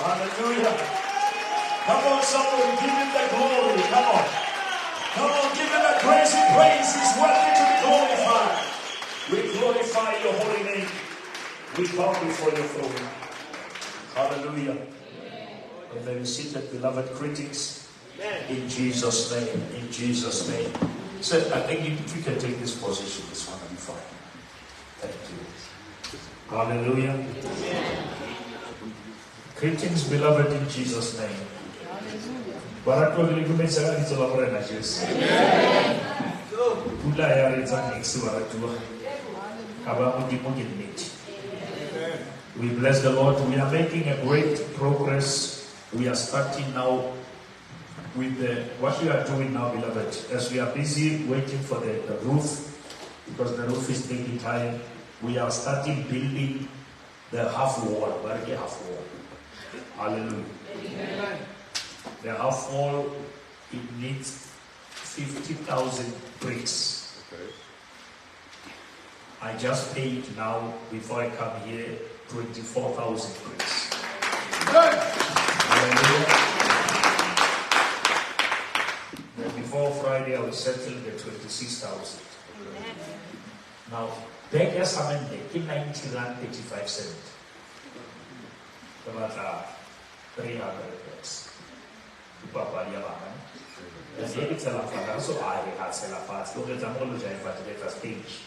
Hallelujah. Come on, somebody, give him the glory. Come on. Come on, give him the praise and praise. He's worthy to be glorified. We glorify your holy name. We bow before your throne. Hallelujah. And may we seated, beloved critics, in Jesus' name. In Jesus' name. So I think if you can take this position, this one will be fine. Thank you. Hallelujah. Greetings, beloved, in Jesus' name. We bless the Lord. We are making a great progress. We are starting now with what we are doing now, beloved. As we are busy waiting for the roof, because the roof is taking time, we are starting building the half wall. Half wall. Hallelujah. Amen. The half wall, it needs 50,000 bricks. Okay. I just paid now, before I come here, 24,000 bricks. Amen. Hallelujah. Then before Friday, I will settle the 26,000. Now, beggars are in 90 rand 85 cents. About 300 beds. Papa Yaman. The David Salafat, so I had Salafat. Look at the Mologian, but let us stage.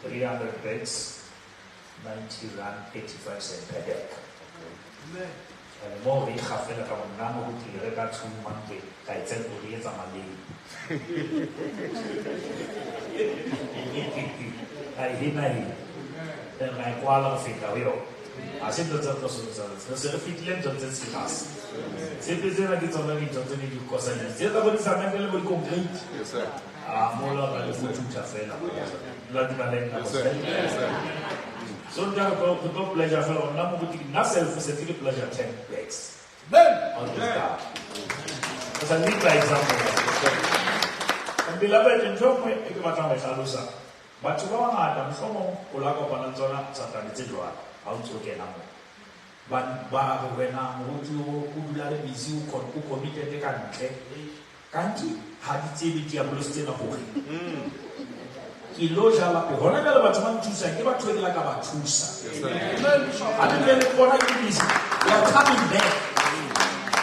300 beds, 90 rand 85 cents per deck. And the more we have felt like a man who can record 2 months, I tell you, it's a man. I hit my head. Then my quality figure. I said that the fit lens of the citas. Simply that it's only Johnson in Cosa. The other is a mental complete. Yes, sir. Mola by the foot to Jafela. So, the pleasure fellow, number with nothing is a pleasure 10 plates. Then, on the car. As a little example. And beloved, enjoy me, Ekabata, but to go on, I'm from Olago Panazona, Satanitidra. But when I'm busy, who committed the country, Kanti had it to a blue of work. He lost a lot of honor about 1 2 seconds, about 20 like about 2 seconds. I didn't really want to be busy. They are coming back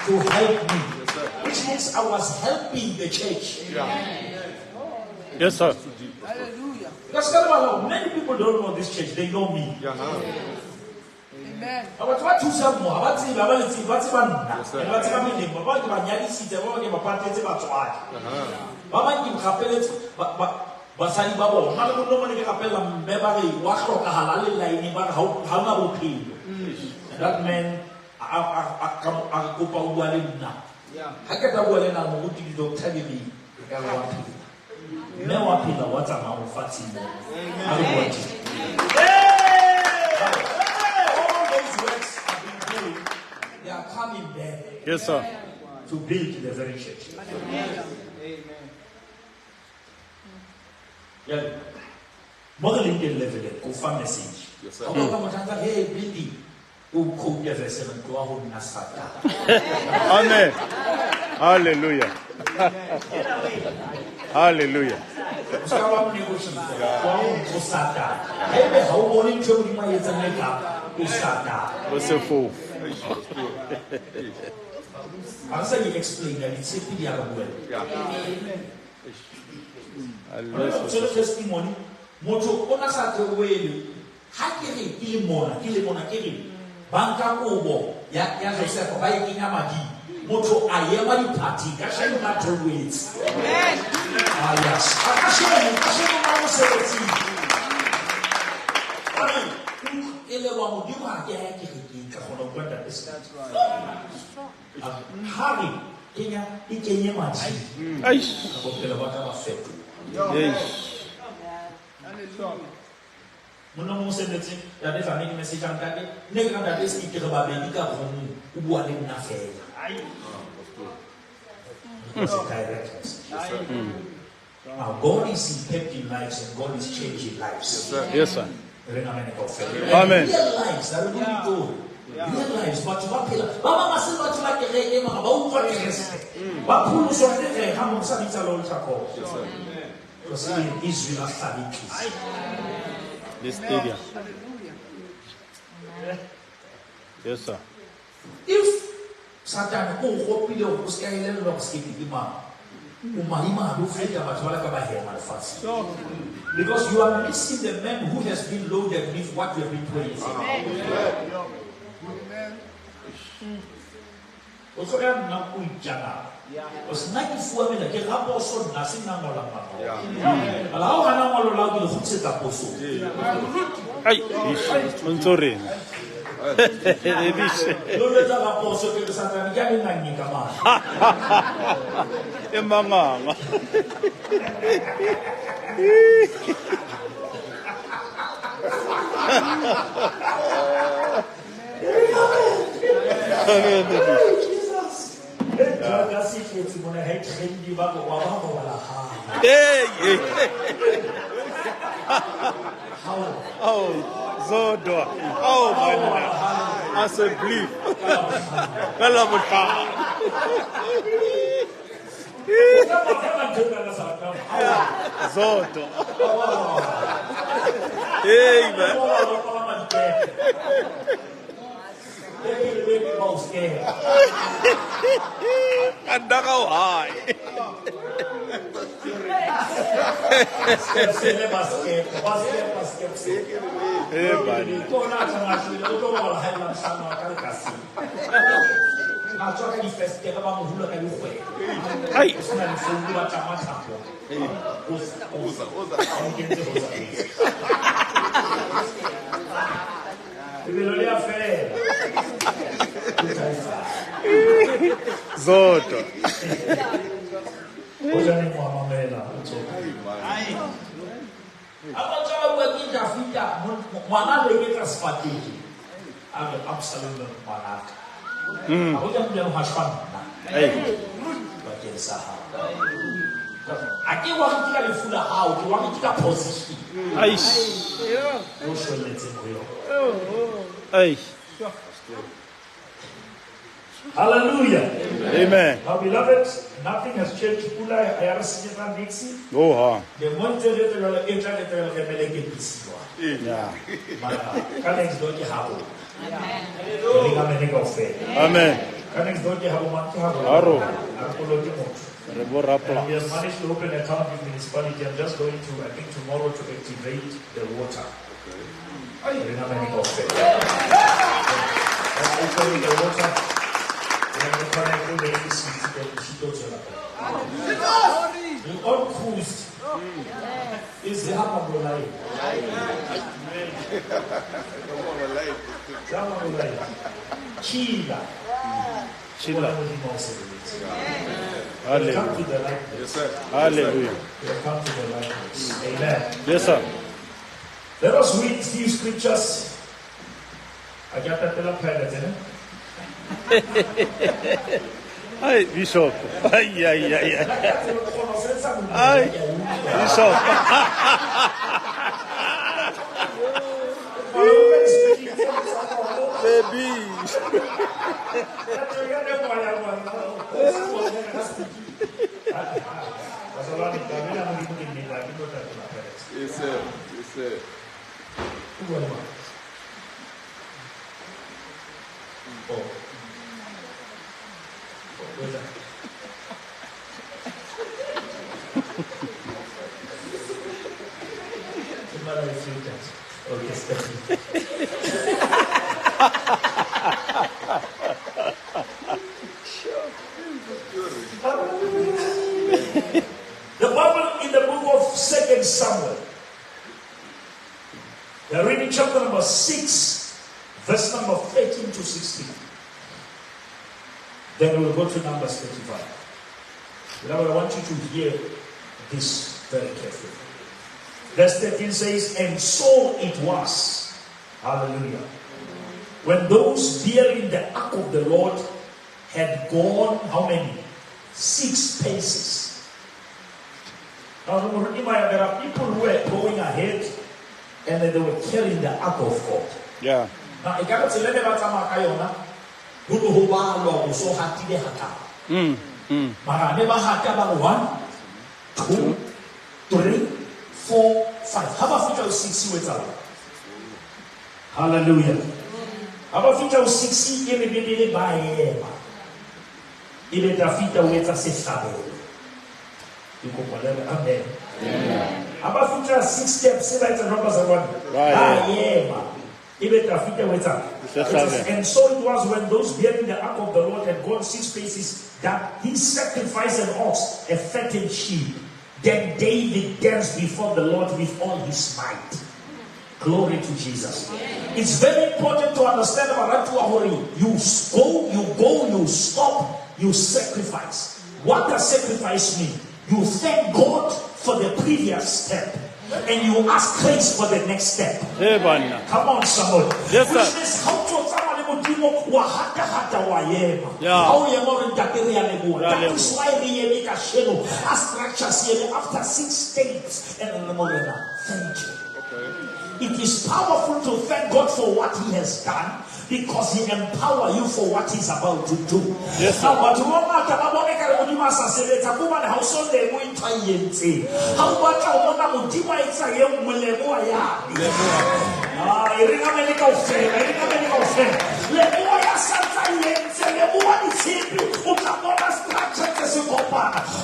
to help me, which means I was helping the church. Yes, sir. Hallelujah. That's kind of many people don't know this church, they know me. Amen. I was what you said more. What's it? What's one? What's it? What you are nearly seated. What you are parting about what? Mama, you capellate, but Sani Babo. How do you know when you capella? Memory. What rock a halal line? How now pay? That man, a kopa o bua le nna ha ke ta bua le nna mo di doctor di ka wa phela mme wa phela wa tsamaya go fatseng a re botse all those works have been doing, they are coming there. Yes, sir. To build the very church. Amen. Yeah. Modeling the level of farm message. Yes, sir. Hey, building. Amen. Hallelujah. Hallelujah. What's a fool? Answer you explain that it's a pretty other way. So the testimony, Moto Onasate way, Hakiri, Kilimona, Kiri, Banka Obo, Joseph, Biking Amadi, Moto Ayamadi Party, Kashan Matter Waits. Ah, yes. Harry, Kenya, Kenya Mati. Mon sait médecin, il y a des familles qui me disent ne regardez ce qui te va bien, il y a un ou aller une affaire. Now God is impacting lives and God is changing lives. Yes, sir. Amen. Real lives, that will be told. Real lives, but you are pillar. Baba must not like a reggae, but what who so they come on Sabita Lord Chako. Because in Israel, study peace. This area. Yes, sir. If Satan hope you was carrying a lot of skipping because you are missing the man who has been loaded with what you have been praying for. Also, I am not going to was 94 minutes. Get up also, nothing. Allow an hour to fix it up also. I'm sorry. Emanganga. Oh, Zodo. Oh, my. I said, believe. Zodo. Hey, man. And that's how high. Hey, buddy. Zoto. Hallelujah. Amen. Now, beloved, nothing has changed. Oh, the Amen. We have managed to open an account with municipality. I'm just going to, I think, tomorrow to activate the water. Opening the water. You all cruised. It's the half of your life. Chila. Chila. Hallelujah. Come to the right place. Yes, sir. Hallelujah. Come to the right place. Amen. Yes, sir. Let us read a few scriptures. I got that little pilot, isn't it? Hi, Bishop. Hi, Hi, Bishop. Baby. Yes, sir. Yes, sir. Oh. Where's that? Okay, the Bible in the book of 2 Samuel. We are reading chapter number 6, verse number 13 to 16. Then we will go to Numbers 35. Beloved, I want you to hear this very carefully. Verse 13 says, and so it was, hallelujah, when those bearing the ark of the Lord had gone, how many? 6 paces. Now, there are people who were going ahead and then they were carrying the ark of God. Yeah. Now, I got to let you know, one, 2, 3, 4, 5. How about feature 6 with us? Hallelujah. How about feature 6 in by il est affitté with us. Amen. How about feature 6 steps? Say that numbers are one. And so it was when those bearing the ark of the Lord had gone 6 paces that he sacrificed an ox, a fattened sheep. Then David danced before the Lord with all his might. Glory to Jesus. It's very important to understand about Ratuahori. You go, you stop, you sacrifice. What does sacrifice mean? You thank God for the previous step. And you ask grace for the next step. Come on, somebody. Yes, sir. Which means how to that is why we make a shadow, a structure after 6 states and thank you. It is powerful to thank God for what He has done because He empowers you for what He's about to do. Yes, sir. Now, but how much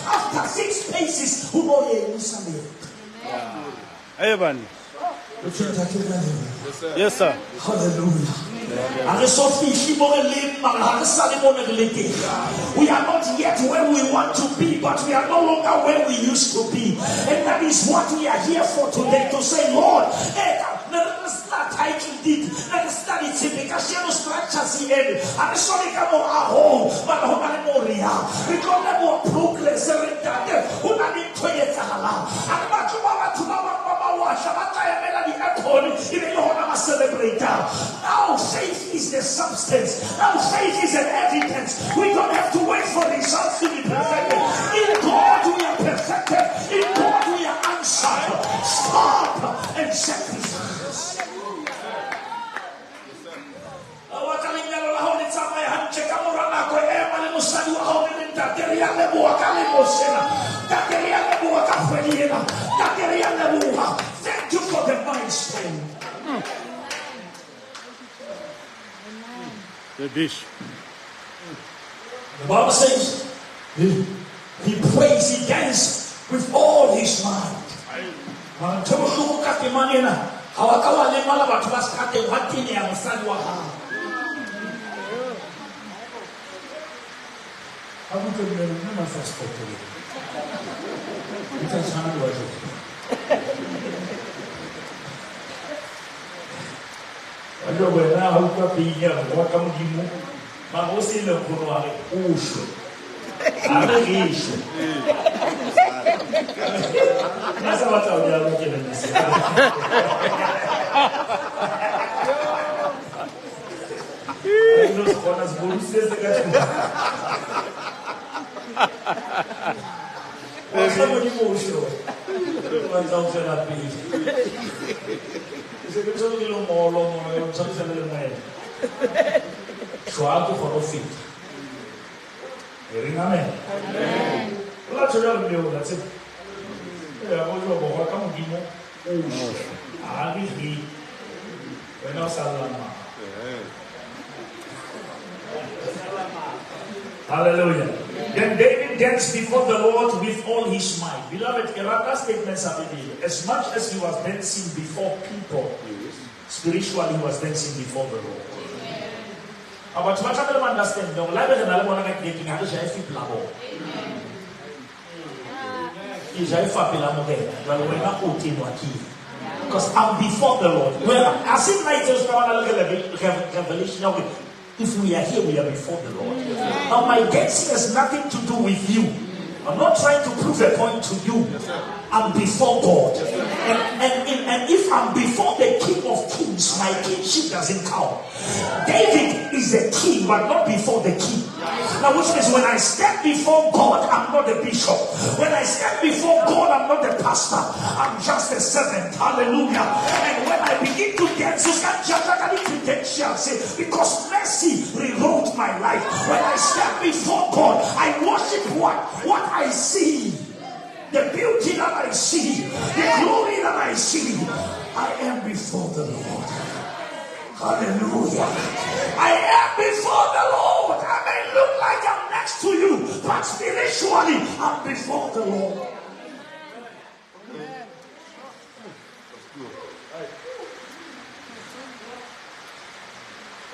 after 6 paces, who know Evan. Yes, sir. Hallelujah. We are not yet where we want to be, but we are no longer where we used to be. And that is what we are here for today, to say, Lord, title did understand it because you structures in it. I'm sorry, come on, but I'm more real. We don't have more progress. Who are in Toyota? I'm about to watch. Now faith is the substance. Now faith is an evidence. We don't have to wait for results to be perfected. In God we are perfected. In God we are answered. Stop and sacrifice. Thank you for the milestone. The dish. The Bible says he prays, he danced with all his mind. Ando wena ha utlwa pinya go ka modimo ba go se le go wa re usho a re isho nasa batla o ya go ke le se no se bona se bo se se ka What's up with emotion? What's up with that piece? Se que sono di lomolo, non so se le mai. Schwato for fit. Amen. Amen. La c'è il mio, that's it. Voglio boh, come dimo, ari Bueno salama. Hallelujah. Then David danced before the Lord with all his might. Beloved, that statements are revealed. As much as he was dancing before people, spiritually he was dancing before the Lord. But what I don't understand, the life is another one like getting out of the plabo. Because I'm before the Lord. Well, as if like just revelation. If we are here, we are before the Lord. Now, my dancing has nothing to do with you. I'm not trying to prove a point to you. I'm before God. And if I'm before the King of Kings, my kingship doesn't count. David is the king, but not before the king. Now, which means when I stand before God, I'm not the bishop. When I stand before God, I'm not the pastor. I'm just a servant. Hallelujah. And when I begin to dance, you can't just have any credentials because mercy rewrote my life. When I stand before God, I worship what I see. The beauty that I see, the glory that I see, I am before the Lord. Hallelujah. I am before the Lord. I may look like I'm next to you, but spiritually, I'm before the Lord.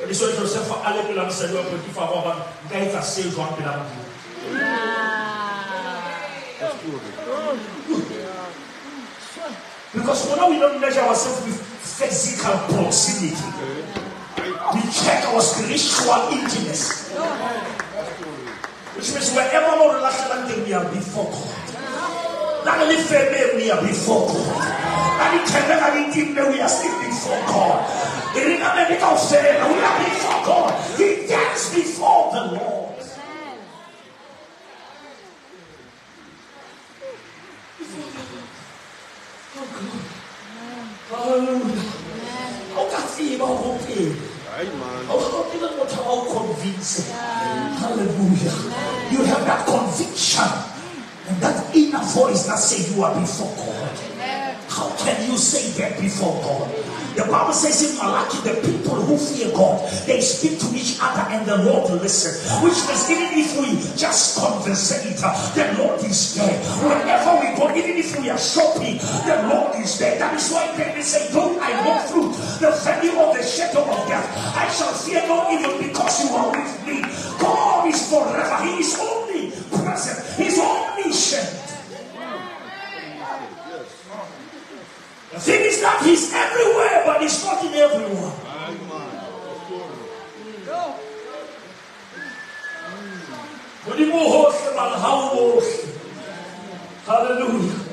Isso é Joseph allait pour la Seigneur pour qu'il faut avoir un gars qui a 16 ans pour la Because when we don't measure ourselves with physical proximity, we check our spiritual intimacy. Which means wherever we're relaxed, we are before God. Not only family, we are before God. Not only we are still before God. We are before God. He danced before the Lord. Hallelujah. How can you convincing? Hallelujah. You have that conviction and that inner voice that says you are before God. How can you say that before God? The Bible says in Malachi, the people who fear God, they speak to each other and the Lord will listen. Which means even if we just conversate, the Lord is there. Wherever we go, even if we are shopping, the Lord is there. That is why David said, though I walk through the valley of the shadow of death, I shall fear no evil because you are with me. God is forever. He is only present. He is omniscient. The thing is that he's everywhere, but he's not in everyone. Hallelujah.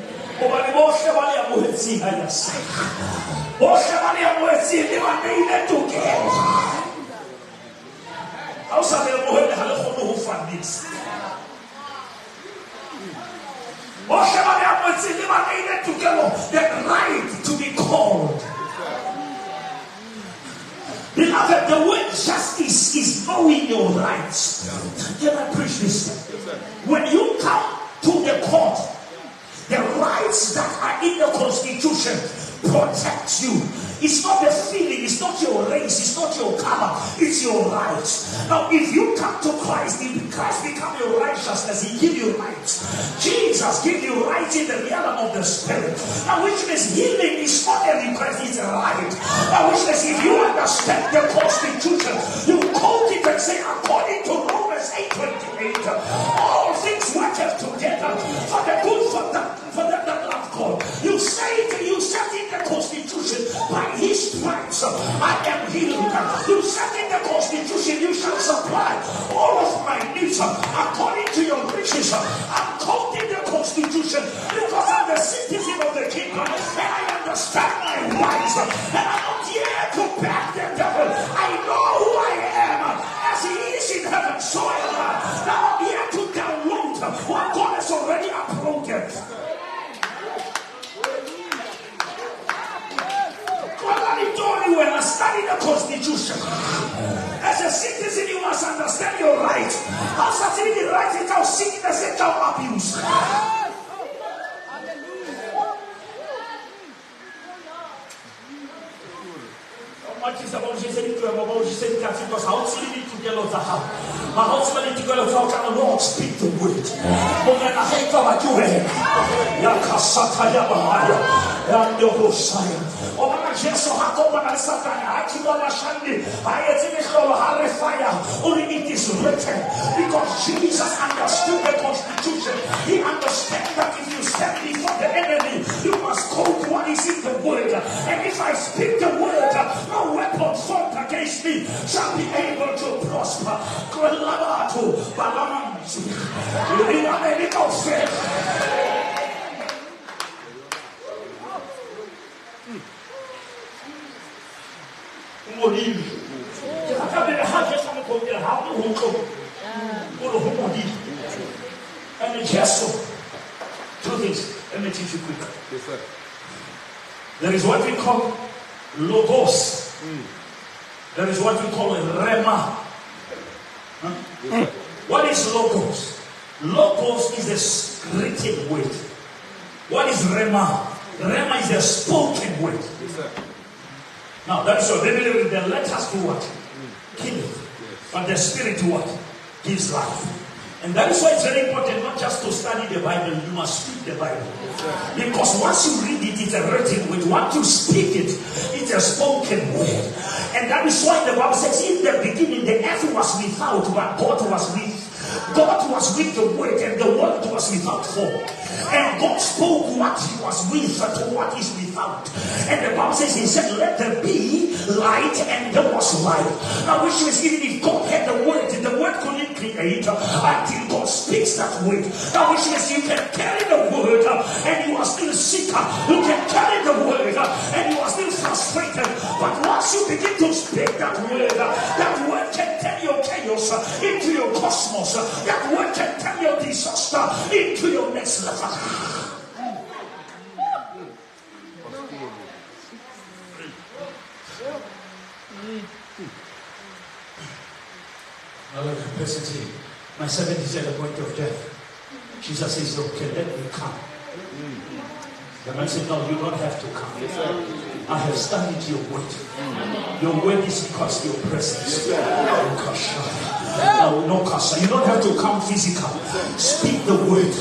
The right to be called. Beloved, the word justice is knowing your rights. Can I preach this? When you come to the court, the rights that are in the Constitution protect you. It's not the feeling, it's not your race, it's not your color, it's your rights. Now, if you come to Christ, if Christ become your righteousness, He give you rights. Jesus give you rights in the realm of the Spirit. Now, which means healing is not a request, it's a right. Now, which means if you understand the Constitution, you quote it and say, according to Romans 8:28, all things work together for the good for them that love God. You say it, you set in the Constitution, by His stripes I am healed. You said in the Constitution, you shall supply all of my needs according to your riches. I'm quoting the Constitution because I'm the citizen of the kingdom and I understand my rights. And I'm not here to back the devil. I know who I am as he is in heaven. So am I. Now I'm here to download what God has already uploaded. When I study the Constitution, as a citizen, you must understand your rights. How certain the rights without sickness and without abuse. What is about Jesus? Because how silly to get out of the house. How silly to get out of the Lord speak the word. But then I hate what you read. Yakasataya Bahaya. And the Hosea. Oh, my Jesus, I go and I sat and I keep on my shandy. I think it's called a fire. Only it is written. Because Jesus understood the Constitution. He understands that if you stand before the enemy, you must quote what is in the word. And if I speak the word, no weapon formed against me shall be able to prosper. And just two things. Let me teach you quick. Yes, sir. There is what we call logos. There is what we call rema. Huh? Yes, What is logos? Logos is a written word. What is rema? Rema is a spoken word. yes, sir. Now that is what the letters do what? Kill it. But the spirit do what? Gives life. And that is why it's very important not just to study the Bible, you must speak the Bible. Because once you read it, it's a written word. Once you speak it, it's a spoken word. And that is why the Bible says, in the beginning, the earth was without, but God was with. God was with the word, and the word was without form. And God spoke what he was with to what is without. And the Bible says, he said, let there be light, and there was light. Now, which means even if God had the word couldn't create until God speaks that word. Now, which means you can carry the word and you are still sick. You can carry the word and you are still frustrated. But once you begin to speak that word can turn your chaos into your cosmos. That word can turn your disaster into your next level. Now, capacity. My servant is at the point of death. Jesus says, okay, let me come. The man said, no, you don't have to come. Yes, sir. I have studied your word. Your word is because your presence. No, Kasha. You don't have to come physical. Speak the word,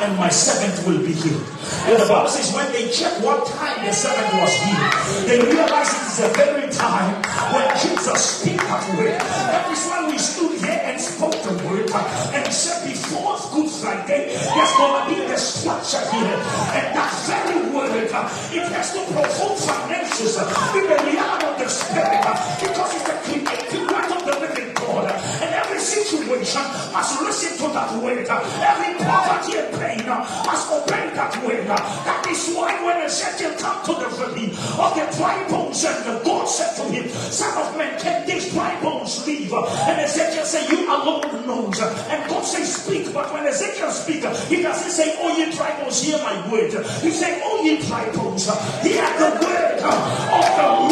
and my servant will be healed. And the Bible says, when they check what time the servant was healed, they realize it is the very time when Jesus speak that word. That is why we stood here and spoke the word and said, before Good Friday, there's going to be the structure here. And that very word, it has to provoke finances in the realm of the spirit, because it's the creative word of the living God. And every situation must listen to that word. Every poverty and pain must obey that word. That is why when Ezekiel came to the valley of the dry bones, and the God said to him, Son of man, can these dry bones live? And Ezekiel said, you alone knows. And God says, speak. But when Ezekiel speaks, he doesn't say, oh ye dry bones, hear my word. He said, oh ye dry bones, hear the word of the Lord.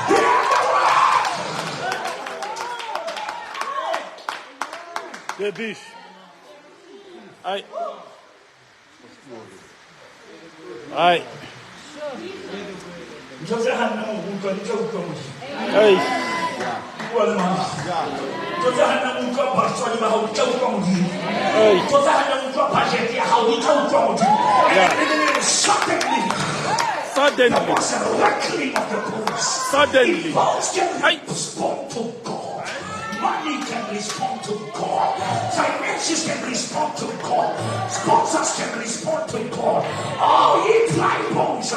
Hear the word. The dish. Ai. Ai. Ai. Suddenly. I respond to God. Money can respond to God. Finances can respond to God. Sponsors can respond to God. Oh, ye dry bones,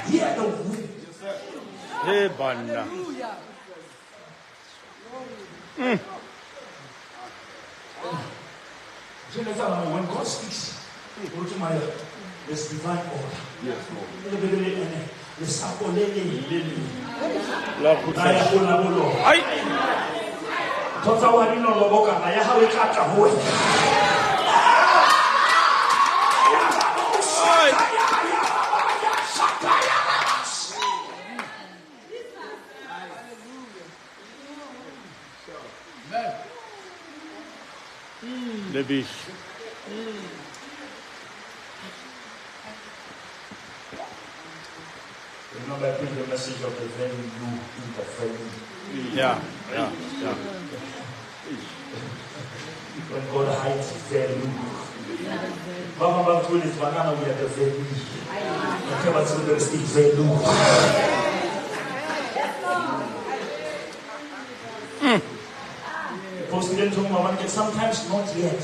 hear the wind. Hey, banna. When God speaks, there's divine order. Yes, Lord. The beach. Remember, I preached the message of the very new interfering. Yeah. When God hides his very new. Mama told his banana we are the very new. Whatever is the speak very new. President Mama, sometimes not yet.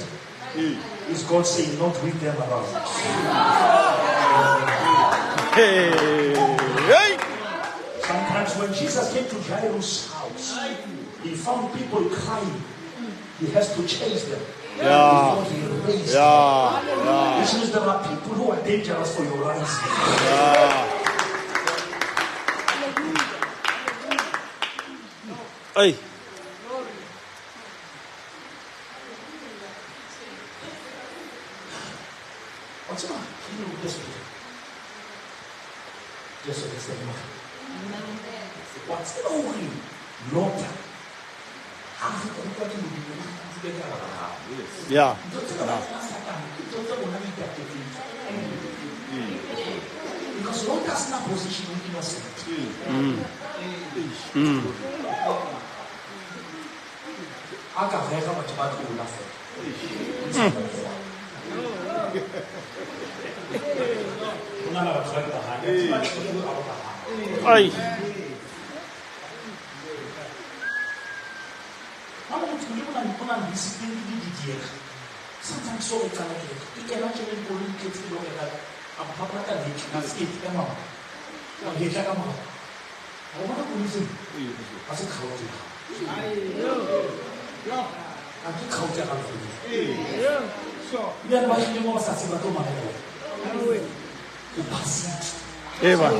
Is God saying not with them around? Hey. Sometimes when Jesus came to Jairus' house, he found people crying. He has to chase them. Before he raised them. Which means there are people who are dangerous for your rising. Hey. What's up? Just so it's the what's the only Lord? Yeah. Because Lord does not position innocent. Ay. Sometimes so it can actually go in kids to look at that. I'm Papa that they can skip them out. I want to listen. I said, how do I think how to have you. Why you want to say about my Hey, man.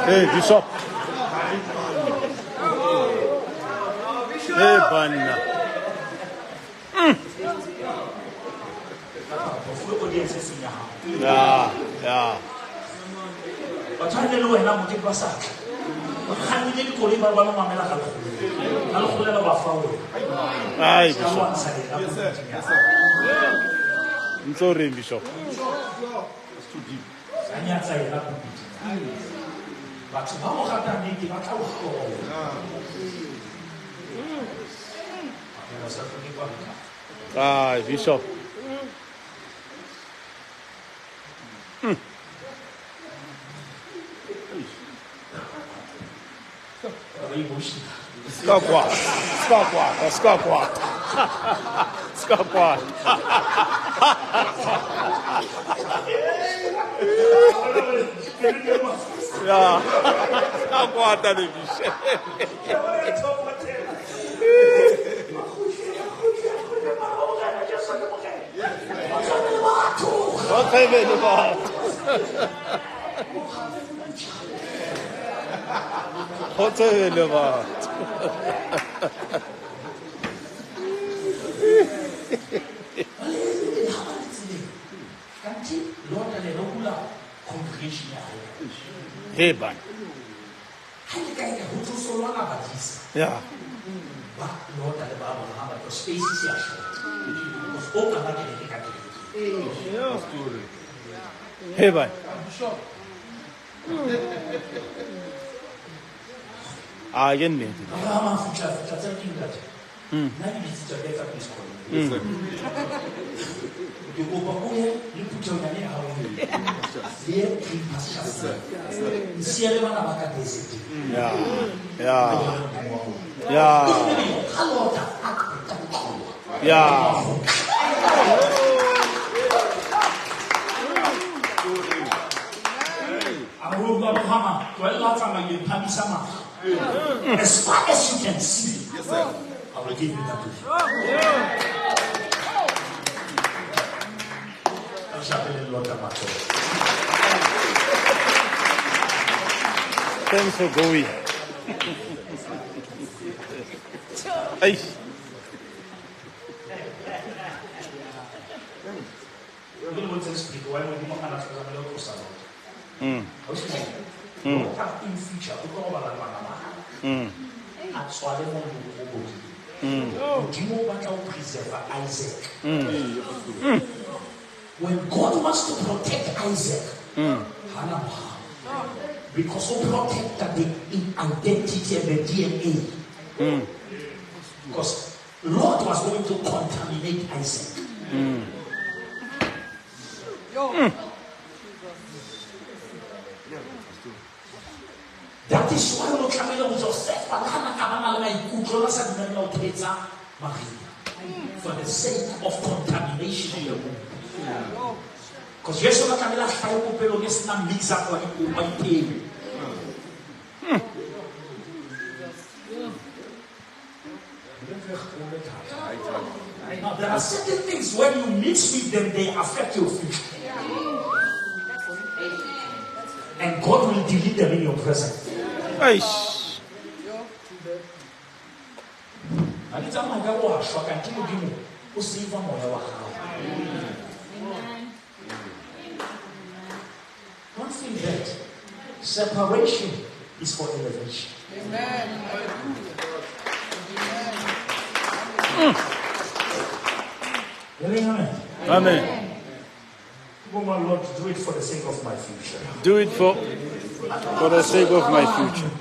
Hey, Bishop. Hey, banna. Yeah. But I don't know when I'm going to pass out. I'm going to go to Aye, Bishop. I'm sorry, Bishop. But how can I make it? Aye, Bishop. Skakwa. Yeah. Skakwa television. What's happening about? What's happening about? Hey, man. Yeah. Hey, man. Again, mate. Yeah. As far as you can see, I will give you that to you. Thanks for going. Hey. When God wants to protect Isaac, because he protected the identity and the DNA. Because Lord was going to contaminate Isaac. That is why we come with Joseph for the sake of contamination in the womb. Because Jesus is not mix up like now, there are certain things when you mix with them, they affect your future. And God will delete them in your presence. Nice. Don't think that separation is for elevation. Amen. Amen. Oh my Lord, do it for the sake of my future. Do it for the sake of my future.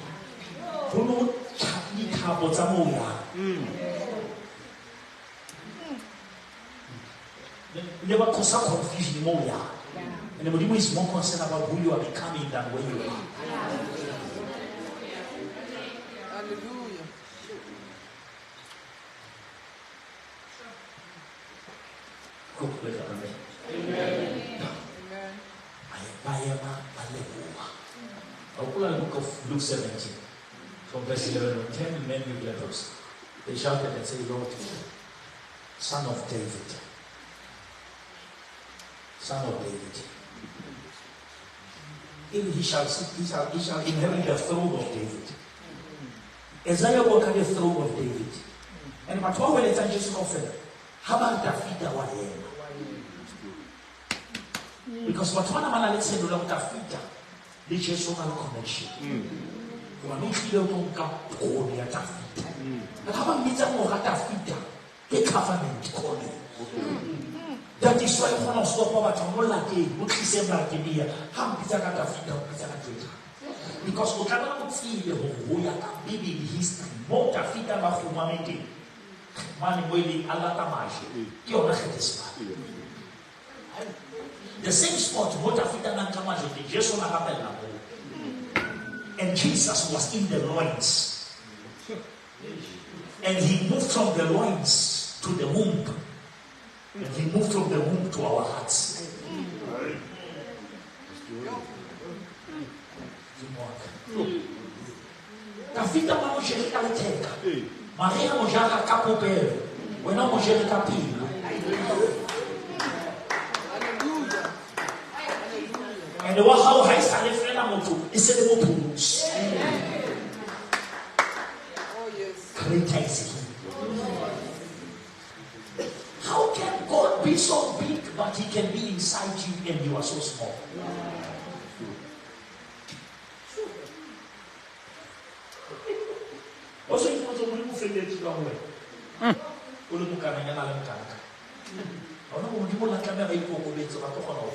Never cause a confusion more. And the Buddhism is more concerned about who you are becoming than where you are. Hallelujah. Open the book of Luke 17, from verse 11 and 10, men with lepers. They shouted and said, Lord, Son of David, Son of David. He shall inherit the throne of David. Isaiah will carry the throne of David. And but what will it just offer? How about David wa yena? Because what one man let's say no David, the Jesus connection. You are not feeling to go near David. But how about meet more David? The covenant calling. That is why one of stop over to Molake, which is a Martinia, how Peter got a feet of Peter Twitter. Because we cannot see the whole baby history, more Tafita Mahumamiti, Manueli Alatamashi, Kionachetis. The same spot, Motafita Nankamaji, Jesus happened. And Jesus was in the loins. And he moved from the loins to the womb. And he moved from the womb to our hearts. Tafita Mamosheri Kaleteka. Maria Mojaka Capopere. When I'm Mojeri Capino. And the one how high started Frenamoto is a little pools. Oh, yes. Greater is he. How can God be so big, but he can be inside you and you are so small? Also, you want to remove the long way. I don't know what you want to camera. You go to the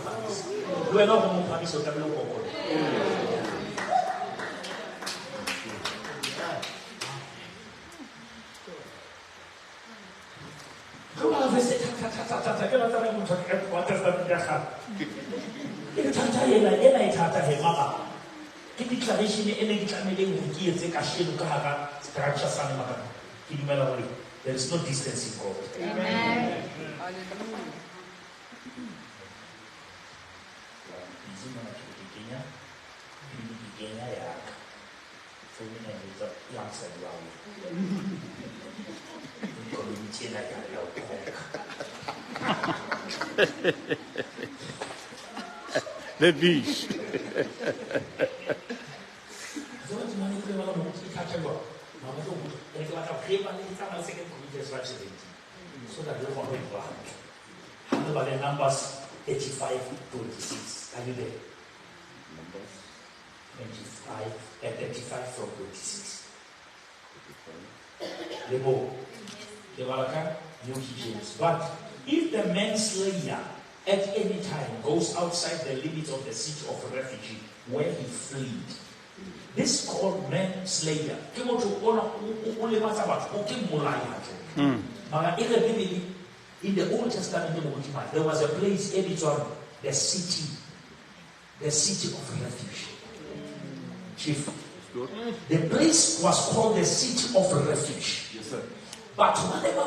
house. You are not going to have to camera. There is no distance in God. Amen. for me, it's a young side round. Community like The beach. So that we follow it back. How about the numbers 85, 26? Are you there? Numbers 35 from 26. Lebo. New James. But if the manslayer at any time goes outside the limits of the city of refuge where he fled, this called manslayer. In the Old Testament, there was a place in the city of refuge. Chief, the place was called the city of refuge. Yes, sir. But whenever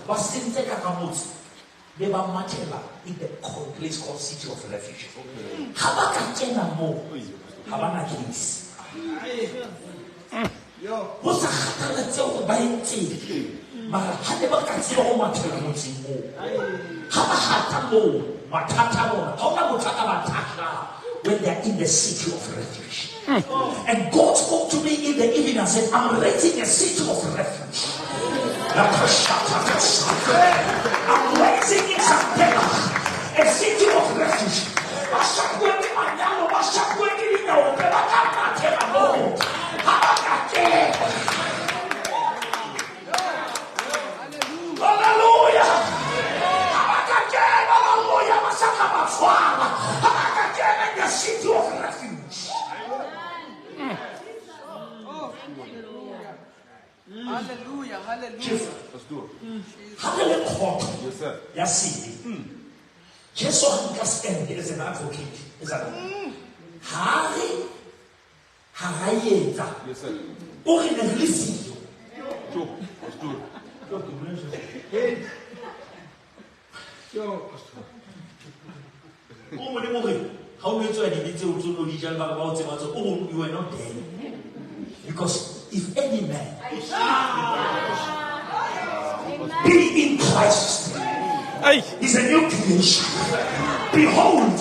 was in they were matela in the place called city of refuge. Habakatena mo, Habana kings. What's a hatalato by tea? Mahatebakatio maternity mo. Habahatamo, Matatamo, Tonamutakamatasha, when they're in the city of refuge. And God spoke to me in the evening and said, I'm raising a city of refuge. I'm raising in Santella a city of refuge. Hallelujah! The city of refuge. Hallelujah, hallelujah. Let's do it. Hallelujah. Yes, sir. Yes, Jesus is an advocate. Is that Harry? Yes, sir. Or in a listen. Let's do it. How many times did you tell about him? Oh, you were not there. Because if any man be in Christ, he's a new creation. Behold,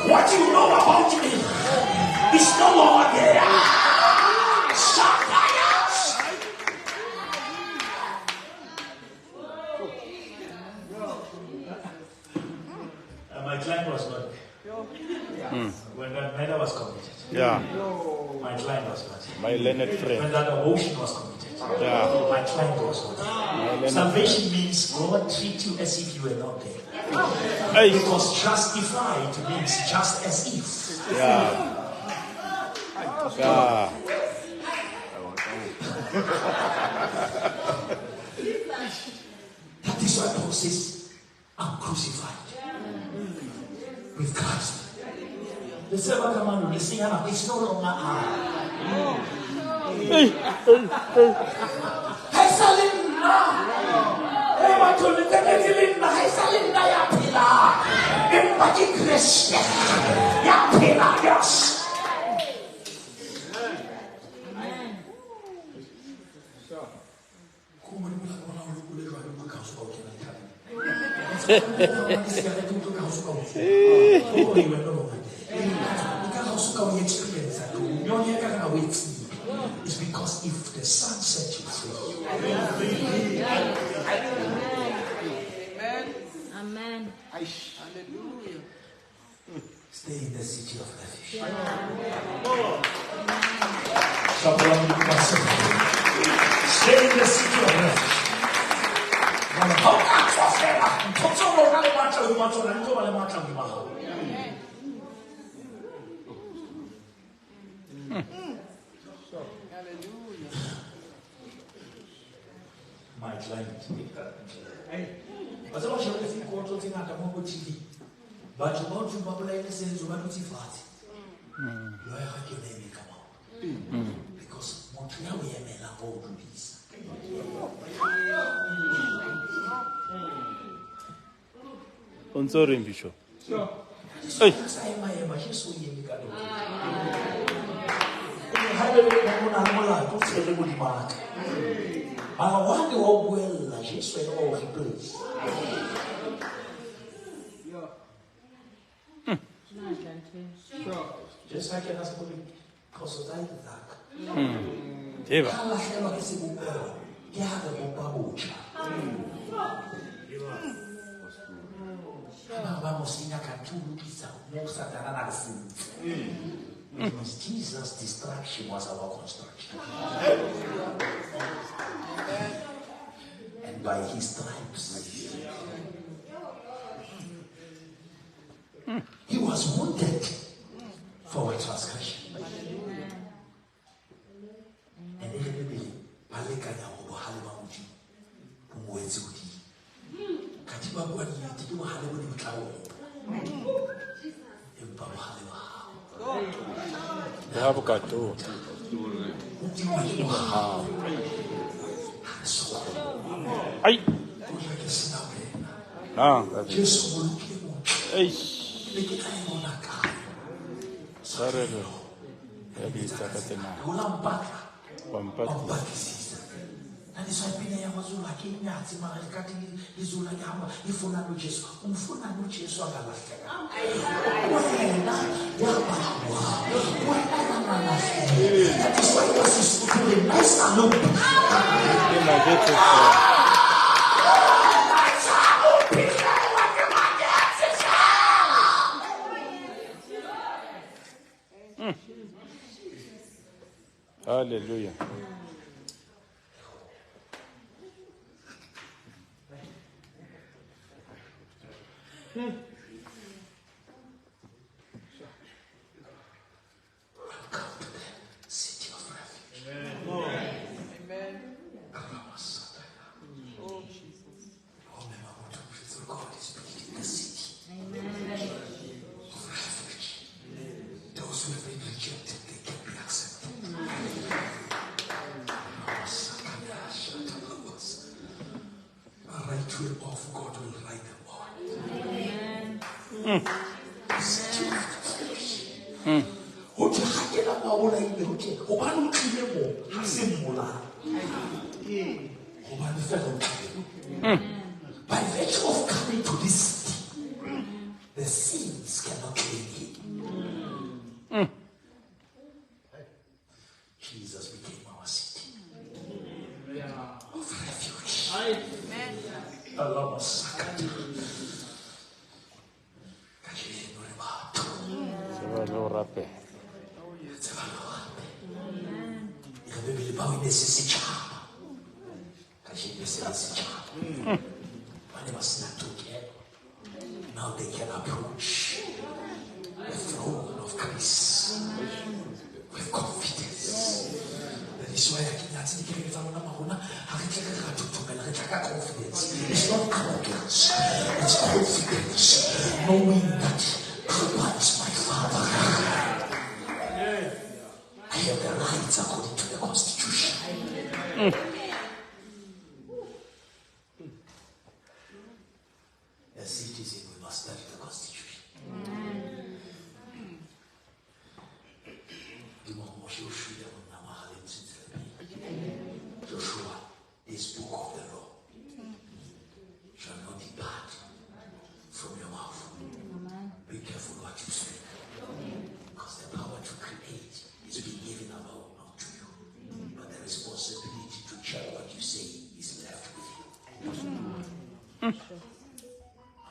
what you know about me is no longer there. My client was not there. When that matter was committed. Yeah. My client was not there. My learned friend. When that abortion was committed. Yeah. My client was not there. Salvation means God treat you as if you were not there. Because justified means just as if. Yeah. Yeah. That is why Paul says, I'm crucified with Christ. The servant command, the singer, it's no longer I. It's because if the sun sets you free. Amen. Hallelujah. Stay in the city of refuge. Stay in the city of refuge. My client. But I was sure if you go to TV. But you want to mobilize the sense of what you fought. You have your name come out. Because Montreal, we have a whole piece. On sorry, Bishop. Hey. Just like you're not supposed to be proselyte that. Eva. Because Jesus' destruction was our construction. And by his stripes, he was wounded for our transgression. And everybody, Palekanya Obo Halimamuji, Umwezudi. Katiba Gwani, Tidu Halimu Mutao. Impam Halima. They have got two. Ay. Ah, ay. Sorry. Ya bisa katena. Pampati. And so I've been here, Mazula, Kenya, Timarakati, Izula Yama, Ifuna Nuches, Umfuna Nuches, or Alaska. That is why it was really nice and look. Hallelujah. Welcome to the city of refuge. Amen. Oh, Jesus. Oh, God is building the city of refuge. Those who have been rejected, they can be accepted. A right will of God will write them all. By virtue of coming to this city, the sins cannot claim him. Jesus became our city of refuge. Allah was Sekete Rape. Now they can approach the throne of Christ with confidence. That is why I can't confidence. It's not arrogance, it's confidence, knowing that God is my Father. I have the rights according to the Constitution. As citizens, we must study the Constitution. Joshua, this book of the law shall not depart from your mouth. Be careful what you speak, because the power to create is being given about not to you, but the responsibility to check what you say is left with you. I'm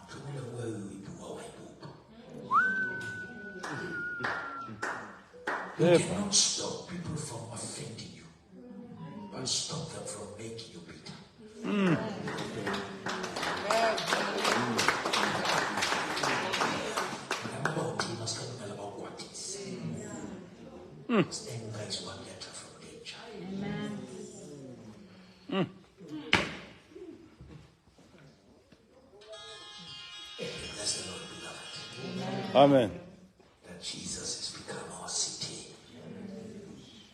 talking about where we do our book. You cannot stop people from offending you, but stop them from making you bitter. Anger is one letter from danger. Bless the Lord, beloved. Amen. That Jesus has become our city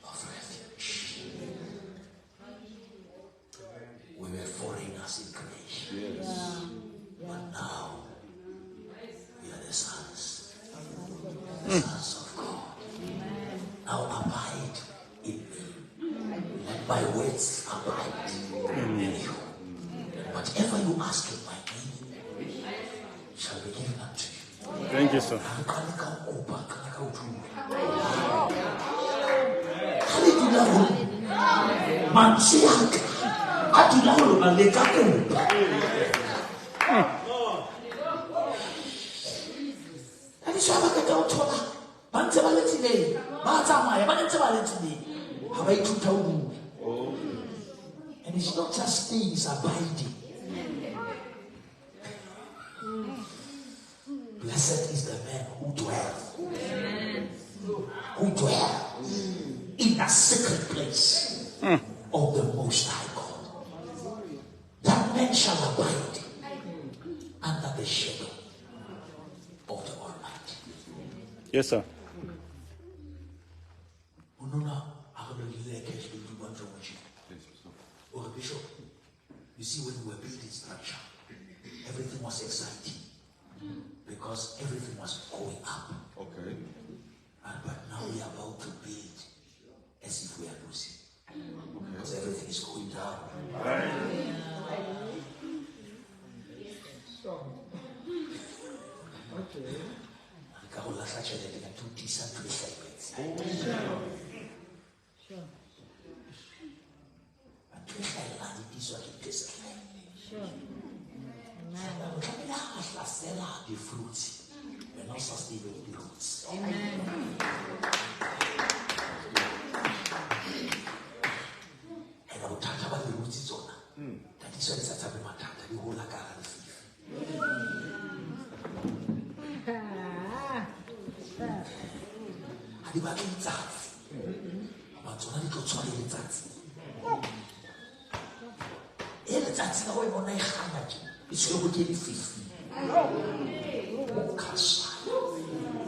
of refuge. We were foreigners in creation, but now we are the sons of God. Now abide ask in my name, shall be given unto you. Thank you, sir. And it's not just things abiding. Blessed is the man who dwells in a secret place of the Most High God. That man shall abide under the shadow of the Almighty. Yes, sir. Bishop, you see, when we were building structure, everything was exciting because everything was going up. Okay. But now we are about to build as if we are losing. Because everything is going down. The fruits, we're not sustaining the roots. Amen. And I will talk about the roots is on. That is why it's a type of matter. The whole like a thief. And the back in that. But on the good one in that. That's the way when I had it's going to get 50.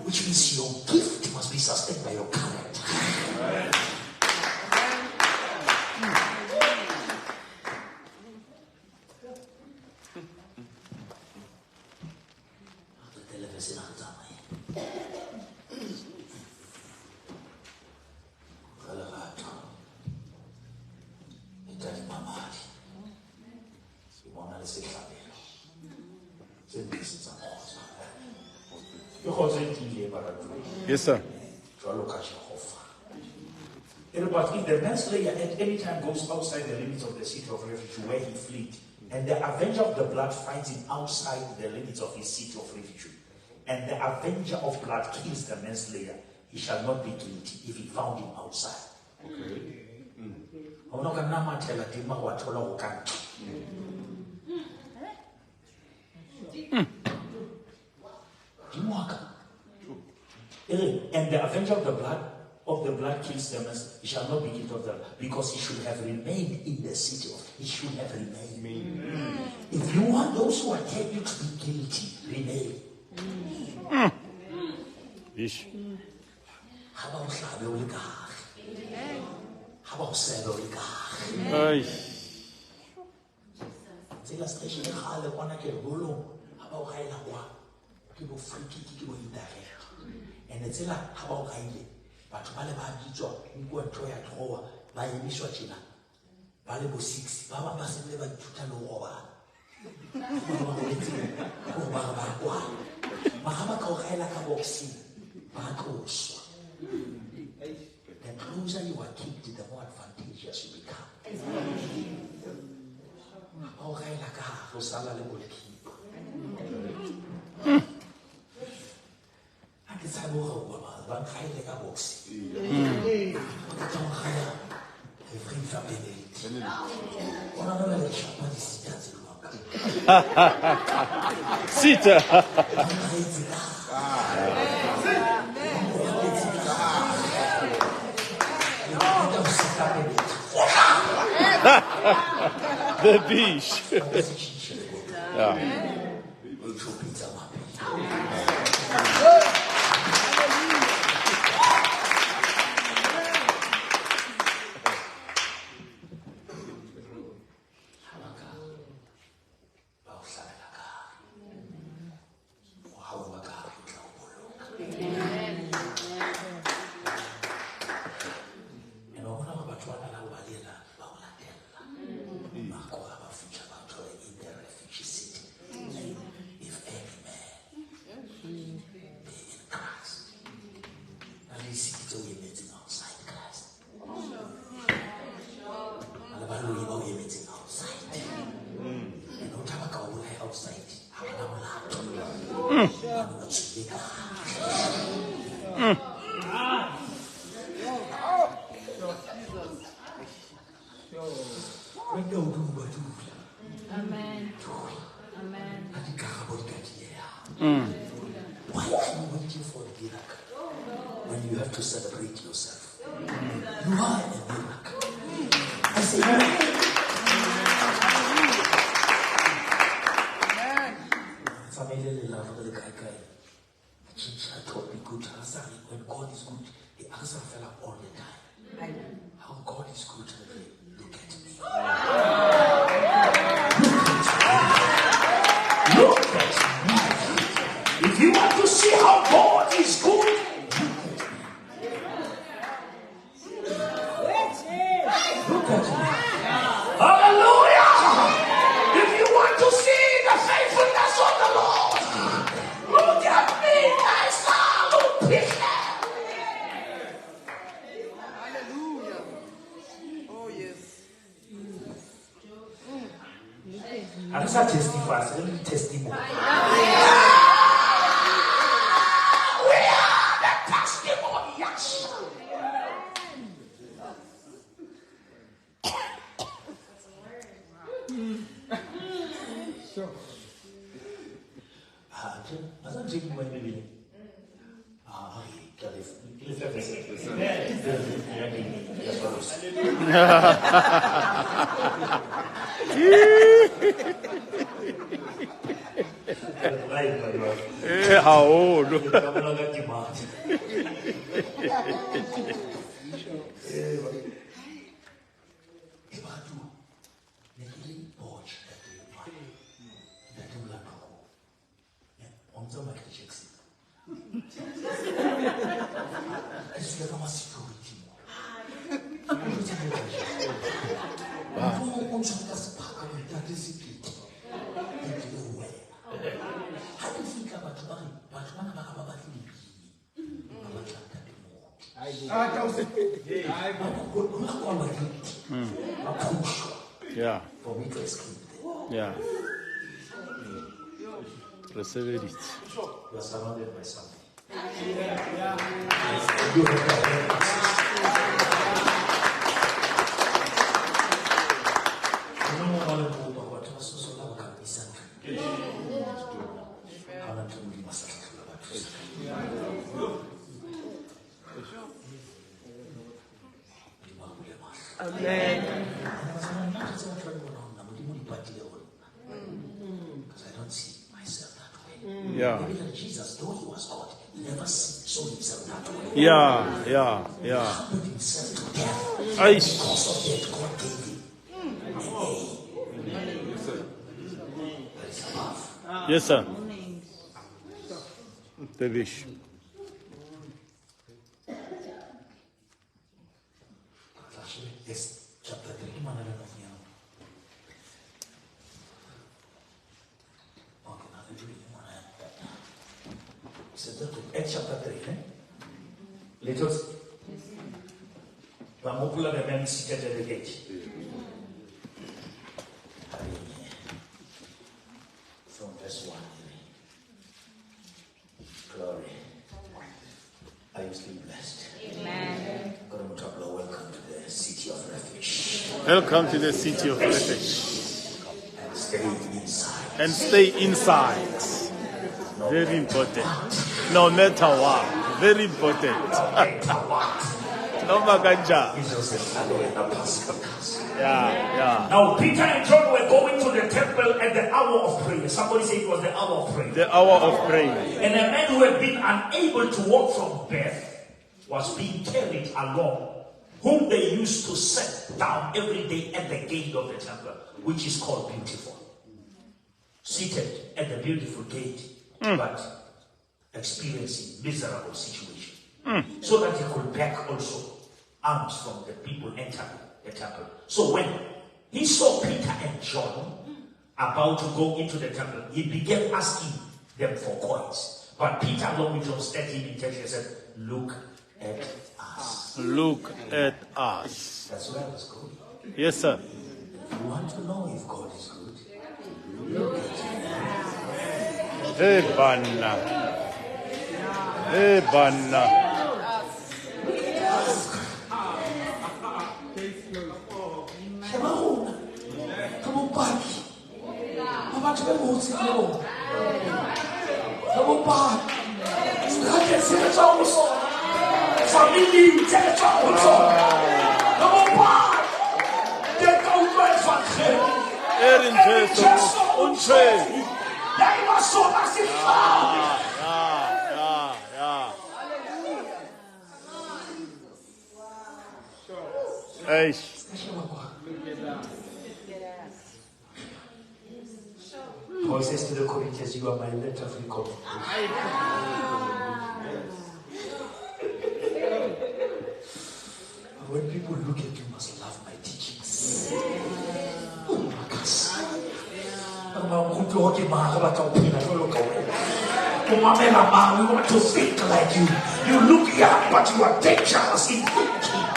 Which means your gift must be sustained by your character. Yes, sir. But if the manslayer at any time goes outside the limits of the city of refuge where he fled, and the avenger of the blood finds him outside the limits of his city of refuge, and the avenger of blood kills the manslayer, he shall not be guilty if he found him outside. Okay. And the avenger of the blood kills them, as he shall not be guilty of that, because he should have remained in the city of. He should have remained. If you want those who are telling you to be guilty, remain. How about How about and it's like how about but Bale Babito, you go and try at Hoa, by a Mishwachina, Balebo 6, Baba must never Tutano over. Mahama Kohela Kaboxi, Bakos. The closer you are kept, the more advantageous you become. Kohela Ka, Rosala will keep. It's a little one kind of a box. Every family. Sita. The beach. Yeah. Amen. Amen. Why are you waiting for a miracle when you have to celebrate yourself? You are a miracle. I say, family love the guy. I told me good answer. When God is good, the answer fell up all the time. How God is good. Look at me. Look at me. If you want to see how God is good, look at me. Hallelujah! If you want to see the faithfulness of the Lord, look at me, my son, people. Hallelujah. Oh, yes. I just testify, so let me testimony. We are the testimony, yes. I'm taking my baby. How old? Yeah. For me to escape. Yeah. Receive it. You are surrounded by something. Amen. Because I don't see myself that way. Yeah. Maybe like Jesus, though he was God, he never saw himself that way. Yeah. He humbled himself to death. Aish. Because of that, God gave him that is above. Yes, sir. The wish. Yes, chapter 3. Acts chapter 3. Let us. The man seated at the gate. From verse 1. Glory. Are you still blessed? Amen. Welcome to the city of refuge. Welcome to the city of refuge. And stay inside. And stay inside. Very important. No matter what. Very important. No maganja. Yeah. Now Peter and John were going to the temple at the hour of prayer. Somebody said it was the hour of prayer. The hour of prayer. And a man who had been unable to walk from birth was being carried along, whom they used to set down every day at the gate of the temple, which is called Beautiful. Seated at the beautiful gate, but experiencing miserable situation. So that he could beg also alms from the people entering the temple. So when he saw Peter and John about to go into the temple, he began asking them for coins. But Peter, along with John, stepped him in and said, "Look at us." Look at us. That's where I was going. Yes, sir. If you want to know if God is good, look at him. Hey, banna. Hey, banna. Erin Jesus, unschön. Ja. Echt. Paul says to the Corinthians, you are my letter of recommendation. When people look at you, you must love my teachings. We want to think like you. You look young, but you are dangerous in thinking.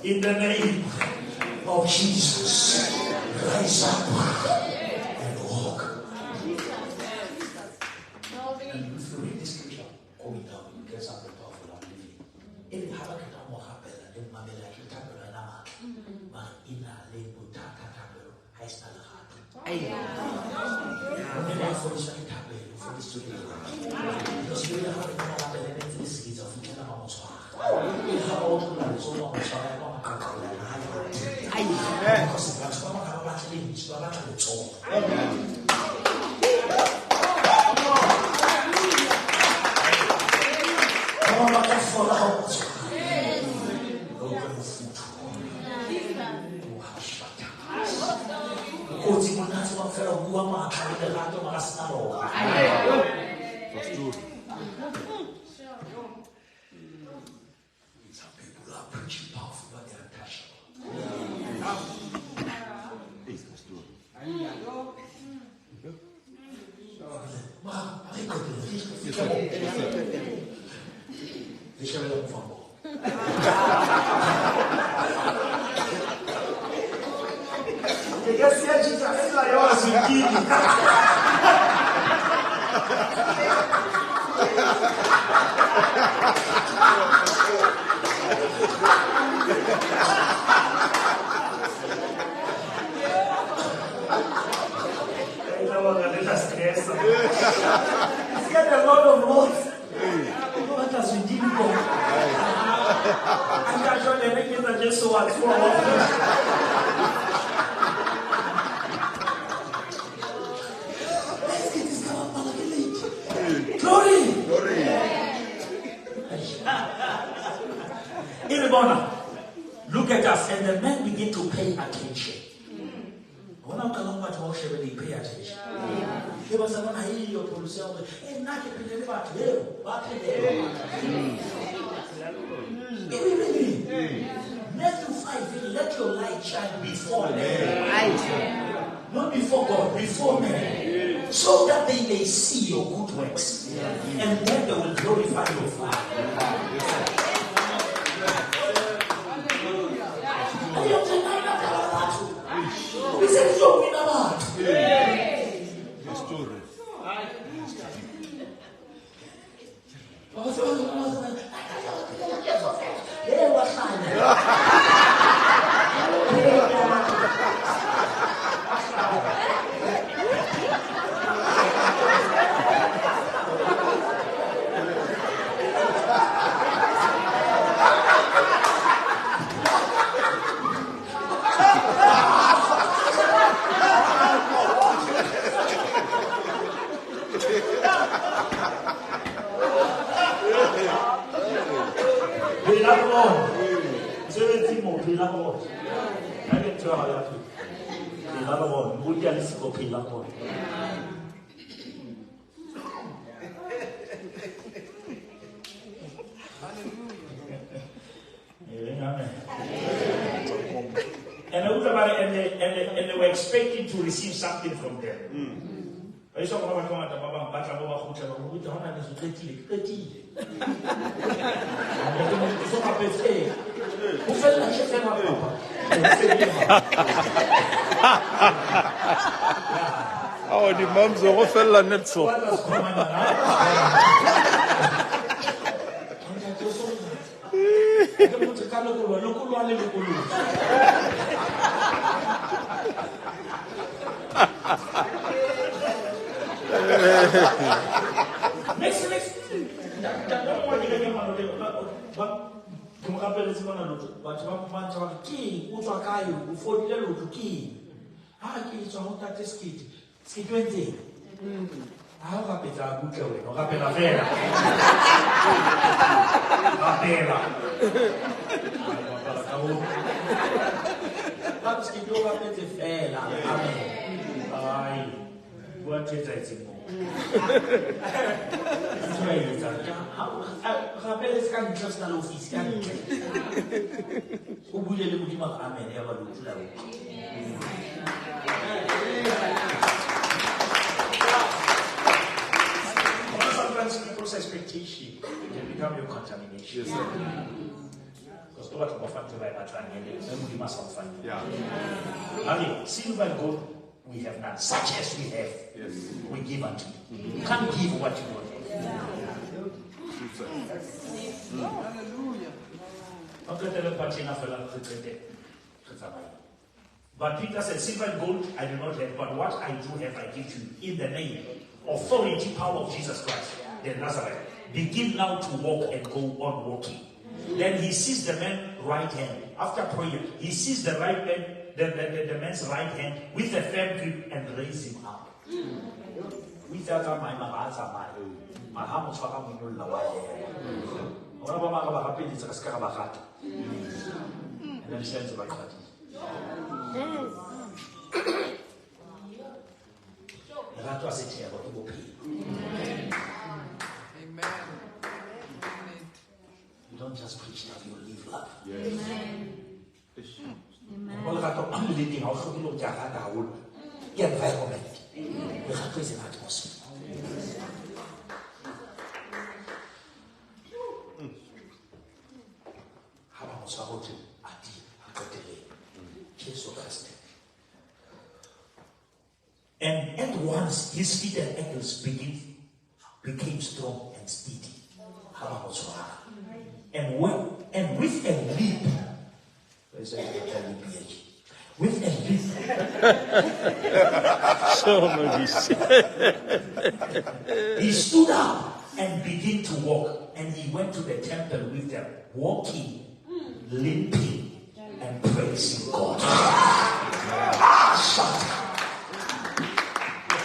In the name of Jesus, rise up and walk. And if you read this scripture, going down, you get something powerful and living. If you have a kid, I'm more happy than the mammy like you tap it and I'm my inner label, tata, I start a heart. Never for this one, tap it, for this to be. Because you have a happen and this is of the Lord's heart. You have all the Lord's own heart. Some people are preaching powerful, but they are untouchable. It's got a lot of words. What does we deal with? I'm not sure the niggas are just so much for let's get this guy up late. Glory! Everybody, look at us, and the men begin to pay attention. When I'm talking about worship, they pay attention. There was a man I hear your police and not a penny about them. Matthew 5, let your light shine before men. Not before God, before men. So that they may see your good works. And then they will glorify your Father. phela gore. Ha ke tswa ya phela. Phela gore, mo dia le siko phela gore. Amen. And they were expecting to receive something from them. I saw one of them Oh, die mam zo gefella net so. Next. Sometimes people's expectation can become your contamination. Because what I'm offering to my silver and gold we have none, such as we have, we give unto you. You can't give what you want. But Peter said, silver and gold I do not have, but what I do have I give to you in the name, authority, power of Jesus Christ, the Nazareth. Begin now to walk and go on walking. Then he sees the man's right hand. After prayer, he sees the right man, the man's right hand with a firm grip and raise him up. Without my and then stands by God. That was it here, but it will be. Amen. You don't just preach love, you live love. Amen. All that I'm leading, I'll show you the environment. We have to an atmosphere. How about Sahote? Adi, Akotele, Jesus Christ. And at once his feet and ankles became strong and steady. How about Sahote? And with a leap, with a leap, he stood up and began to walk, and he went to the temple with them, walking, limping, and praising God.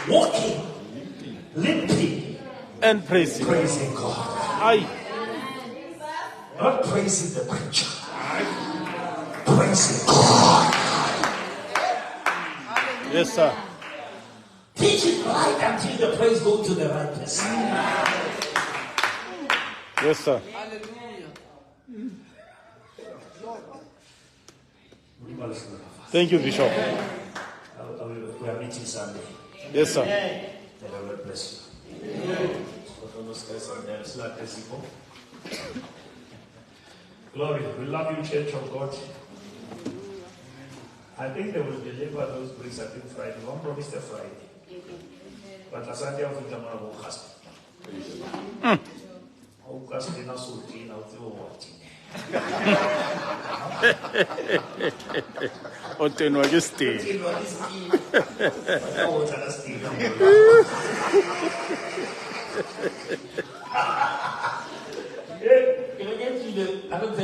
Walking, limping, And praising. praising God. Aye. Not praising the preacher. Praising God. Yes, sir. Teach it right until the praise goes to the right person. Yes, sir. Hallelujah. Thank you, Bishop. We are meeting Sunday. Yes, sir. May the Lord bless you. Glory. We love you, Church of God. I think they will deliver those bricks, I think Friday. One promised a Friday. But a Sunday, I think I'm going to go cast. I'll cast in a suit, I'll do what. Otenwa ke stay. I don't